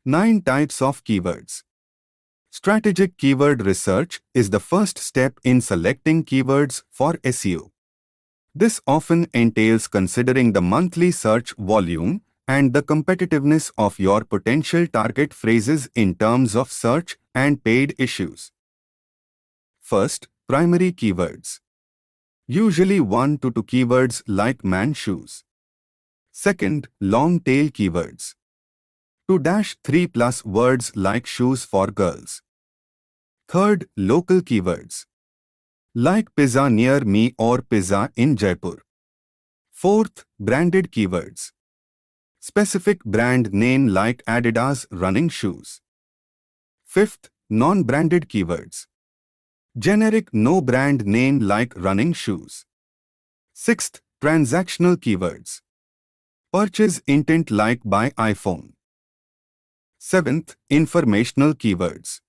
9 types of keywords. Strategic keyword research is the first step in selecting keywords for SEO. This often entails considering the monthly search volume and the competitiveness of your potential target phrases in terms of search and paid issues. First, primary keywords. Usually 1 to 2 keywords like man shoes. Second, long tail keywords. 2-3 plus words like shoes for girls. Third, local keywords like pizza near me or pizza in Jaipur. Fourth, branded keywords. Specific brand name like Adidas running shoes. Fifth, non-branded keywords. Generic no brand name like running shoes. Sixth, transactional keywords. Purchase intent like buy iPhone. Seventh, informational keywords.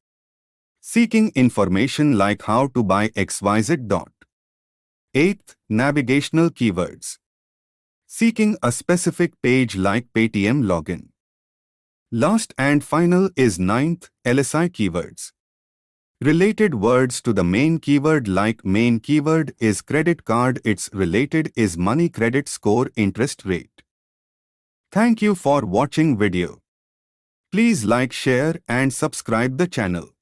Seeking information like how to buy XYZ. Eighth, navigational keywords. Seeking a specific page like Paytm login. Last and final is ninth, LSI keywords. Related words to the main keyword like main keyword is credit card, its related is money, credit score, interest rate. Thank you for watching video. Please like, share and subscribe the channel.